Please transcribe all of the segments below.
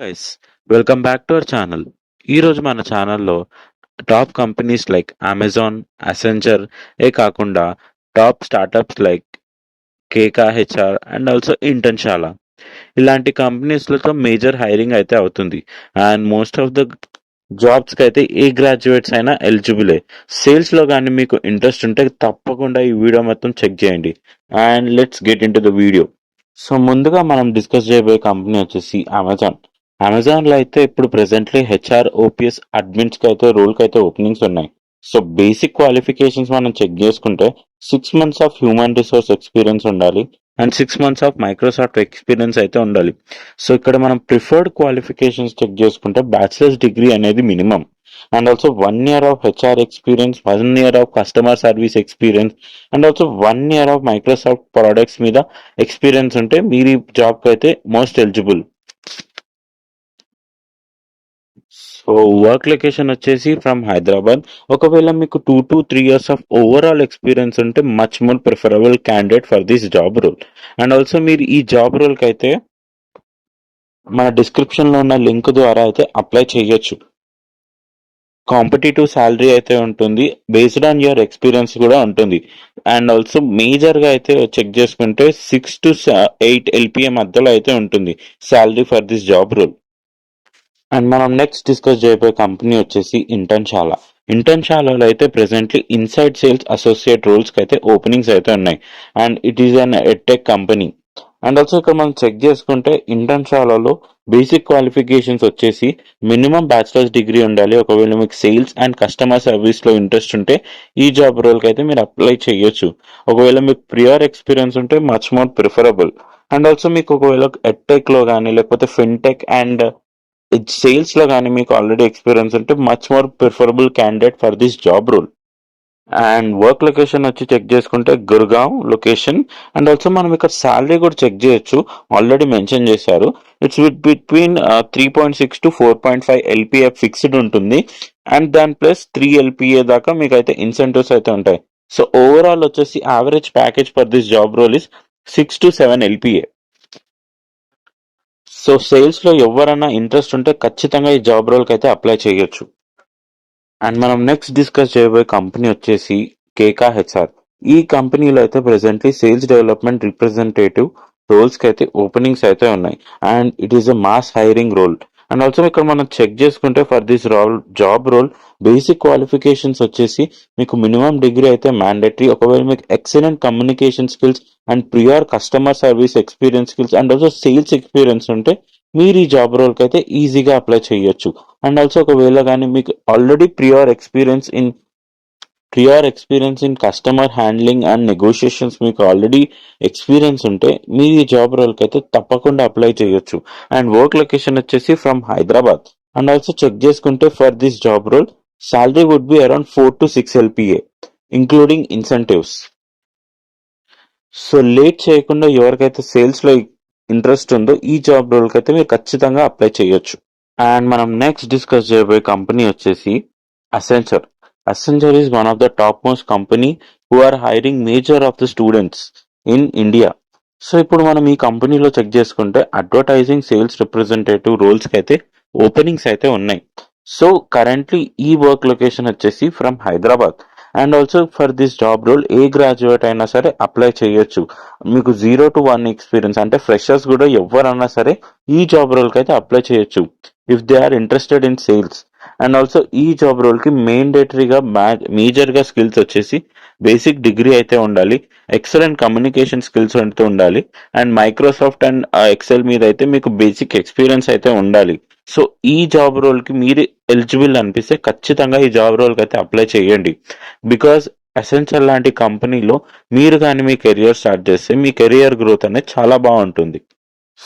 Guys, welcome back to our channel. ఈరోజు మన ఛానల్లో top companies like Amazon, Accenture ఏ కాకుండా top startups like Keka HR and also Internshala ఇలాంటి కంపెనీస్లతో మేజర్ హైరింగ్ అయితే అవుతుంది. అండ్ మోస్ట్ ఆఫ్ ద జాబ్స్కి అయితే ఏ గ్రాడ్యుయేట్స్ అయినా ఎలిజిబులే. సేల్స్లో కానీ మీకు ఇంట్రెస్ట్ ఉంటే తప్పకుండా ఈ వీడియో మొత్తం చెక్ చేయండి. And let's get in to the video. So ముందుగా మనం డిస్కస్ చేయబోయే కంపెనీ వచ్చేసి అమెజాన్. అమెజాన్లో అయితే ఇప్పుడు ప్రెసెంట్లీ హెచ్ఆర్ ఓపీఎస్ అడ్మిన్స్కి అయితే రోల్కి అయితే ఓపెనింగ్స్ ఉన్నాయి. సో బేసిక్ క్వాలిఫికేషన్స్ మనం చెక్ చేసుకుంటే 6 months of human resource experience ఉండాలి and 6 months of Microsoft experience అయితే ఉండాలి. సో ఇక్కడ మనం ప్రిఫర్డ్ క్వాలిఫికేషన్స్ చెక్ చేసుకుంటే బ్యాచిలర్స్ డిగ్రీ అనేది minimum and also 1 year of HR experience, 1 year of customer service experience and also 1 year of Microsoft products మీద experience ఉంటే మీరు ఈ జాబ్కి అయితే most eligible. So work location వచ్చేసి ఫ్రమ్ హైదరాబాద్. ఒకవేళ మీకు 2 to 3 years of overall experience ఉంటే much more preferable candidate for this job role. And also మీరు ఈ జాబ్ రోల్కి అయితే మన డిస్క్రిప్షన్లో ఉన్న లింక్ ద్వారా అయితే అప్లై చేయొచ్చు. కాంపిటేటివ్ శాలరీ అయితే ఉంటుంది, బేస్డ్ ఆన్ యువర్ ఎక్స్పీరియన్స్ కూడా ఉంటుంది. అండ్ ఆల్సో మేజర్గా అయితే చెక్ చేసుకుంటే 6 to 8 LPA మధ్యలో అయితే ఉంటుంది salary for this job role. And మనం నెక్స్ట్ డిస్కస్ చేయబోయే కంపెనీ వచ్చేసి ఇంటర్న్షాలా. ఇంటర్న్షాలాలో అయితే ప్రెసెంట్లీ ఇన్సైడ్ సేల్స్ అసోసియేట్ రోల్స్కి అయితే ఓపెనింగ్స్ అయితే ఉన్నాయి. And it is an edtech company. And also ఇక్కడ మనం చెక్ చేసుకుంటే ఇంటర్న్షాలాలో బేసిక్ క్వాలిఫికేషన్స్ వచ్చేసి మినిమం బ్యాచిలర్స్ డిగ్రీ ఉండాలి. ఒకవేళ మీకు సేల్స్ అండ్ కస్టమర్ సర్వీస్లో ఇంట్రెస్ట్ ఉంటే ఈ జాబ్ రోల్కి అయితే మీరు అప్లై చేయొచ్చు. ఒకవేళ మీకు ప్రియర్ ఎక్స్పీరియన్స్ ఉంటే much more preferable. And also మీకు ఒకవేళ ఎడ్టెక్లో కానీ లేకపోతే ఫిన్టెక్ అండ్ సేల్స్ లో కానీ మీకు ఆల్రెడీ ఎక్స్పీరియన్స్ ఉంటే much more preferable candidate for this job role. And work location వచ్చి చెక్ చేసుకుంటే గుర్గావ్ లొకేషన్. అండ్ ఆల్సో మనం ఇక్కడ శాలరీ కూడా చెక్ చేయొచ్చు, ఆల్రెడీ మెన్షన్ చేశారు. It's between 3.6 to 4.5 LPA fixed ఉంటుంది. అండ్ దాని ప్లస్ 3 LPA దాకా మీకు అయితే ఇన్సెంటివ్స్ అయితే ఉంటాయి. సో ఓవరాల్ వచ్చేసి average package for this job role is 6 to 7 LPA. So సేల్స్లో ఎవరైనా ఇంట్రెస్ట్ ఉంటే ఖచ్చితంగా ఈ జాబ్ రోల్కి అయితే అప్లై చేయొచ్చు. అండ్ మనం నెక్స్ట్ డిస్కస్ చేయబోయే కంపెనీ వచ్చేసి కేకా హెచ్ఆర్. ఈ కంపెనీలో అయితే ప్రెసెంట్లీ సేల్స్ డెవలప్మెంట్ రిప్రజెంటేటివ్ రోల్స్కి అయితే ఓపెనింగ్స్ అయితే ఉన్నాయి. And it is a mass hiring role. And also ఇక్కడ మనం చెక్ చేసుకుంటే for this job role basic qualifications వచ్చేసి మీకు మినిమం డిగ్రీ అయితే మ్యాండేటరీ. ఒకవేళ మీకు excellent communication skills and prior customer service experience skills and also sales experience ఉంటే మీరు ఈ జాబ్ రోల్కి అయితే ఈజీగా అప్లై చేయొచ్చు. అండ్ ఆల్సో ఒకవేళ కానీ మీకు already prior experience in customer handling and negotiations మీకు ఆల్రెడీ ఎక్స్పీరియన్స్ ఉంటే మీరు ఈ జాబ్ రోల్కి అయితే తప్పకుండా అప్లై చేయొచ్చు. అండ్ వర్క్ లొకేషన్ వచ్చేసి from Hyderabad. And also check చేసుకుంటే for this job role salary would be around 4 to 6 LPA including incentives. So late చేయకుండా ఎవరికైతే సేల్స్లో ఇంట్రెస్ట్ ఉందో ఈ జాబ్ రోల్కి అయితే మీరు ఖచ్చితంగా అప్లై చేయొచ్చు. అండ్ మనం నెక్స్ట్ డిస్కస్ చేయబోయే కంపెనీ వచ్చేసి Accenture. Accenture is one of the top most company who are hiring major of the students in India. So ఇప్పుడు మనం ఈ కంపెనీలో చెక్ చేసుకుంటే అడ్వర్టైజింగ్ సేల్స్ రిప్రజెంటేటివ్ రోల్స్కి అయితే ఓపెనింగ్స్ అయితే ఉన్నాయి. సో కరెంట్లీ ఈ వర్క్ లొకేషన్ వచ్చేసి from Hyderabad. And also for this job role ఏ గ్రాడ్యుయేట్ అయినా సరే అప్లై చేయొచ్చు. మీకు 0 to 1 ఎక్స్పీరియన్స్ అంటే ఫ్రెషర్స్ కూడా ఎవరన్నా సరే ఈ జాబ్ రోల్కి అయితే అప్లై చేయొచ్చు if they are interested in sales. And also ఈ జాబ్ రోల్కి మేండేటరీగా మేజర్గా స్కిల్స్ వచ్చేసి బేసిక్ డిగ్రీ అయితే ఉండాలి, ఎక్సలెంట్ కమ్యూనికేషన్ స్కిల్స్ అయితే ఉండాలి అండ్ మైక్రోసాఫ్ట్ అండ్ ఎక్సెల్ మీద అయితే మీకు బేసిక్ ఎక్స్పీరియన్స్ అయితే ఉండాలి. సో ఈ జాబ్ రోల్కి మీరు ఎలిజిబుల్ అనిపిస్తే ఖచ్చితంగా ఈ జాబ్ రోల్కి అయితే అప్లై చేయండి. బికాజ్ అసెంచర్ లాంటి కంపెనీలో మీరు కానీ మీ కెరియర్ స్టార్ట్ చేస్తే మీ కెరియర్ గ్రోత్ అనేది చాలా బాగుంటుంది.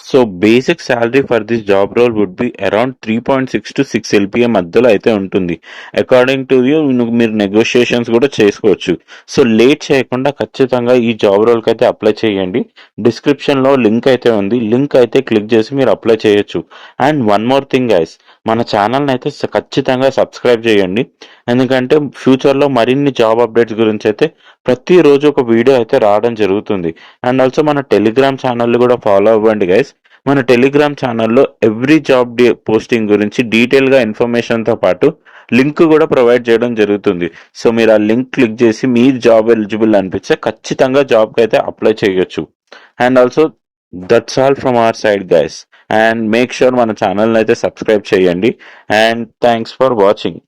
So basic salary for this job role would be around 3.6 to 6 LPA మధ్యలో అయితే ఉంటుంది. అకార్డింగ్ టు యూ మీరు నెగోషియేషన్స్ కూడా చేసుకోవచ్చు. సో లేట్ చేయకుండా ఖచ్చితంగా ఈ జాబ్ రోల్కి అయితే అప్లై చేయండి. డిస్క్రిప్షన్లో లింక్ అయితే ఉంది, లింక్ అయితే క్లిక్ చేసి మీరు అప్లై చేయొచ్చు. And one more thing guys, మన ఛానల్ని అయితే ఖచ్చితంగా సబ్స్క్రైబ్ చేయండి. ఎందుకంటే ఫ్యూచర్లో మరిన్ని జాబ్ అప్డేట్స్ గురించి అయితే ప్రతిరోజు ఒక వీడియో అయితే రావడం జరుగుతుంది. అండ్ ఆల్సో మన టెలిగ్రామ్ ఛానల్ కూడా ఫాలో అవ్వండి గైస్. మన టెలిగ్రామ్ ఛానల్లో ఎవ్రీ జాబ్ పోస్టింగ్ గురించి డీటెయిల్గా ఇన్ఫర్మేషన్తో పాటు లింక్ కూడా ప్రొవైడ్ చేయడం జరుగుతుంది. సో మీరు ఆ లింక్ క్లిక్ చేసి మీ జాబ్ ఎలిజిబుల్ అనిపిస్తే ఖచ్చితంగా జాబ్కి అయితే అప్లై చేయొచ్చు. And also that's all from our side guys. And make sure మన ఛానల్ని అయితే సబ్స్క్రైబ్ చేయండి. And thanks for watching.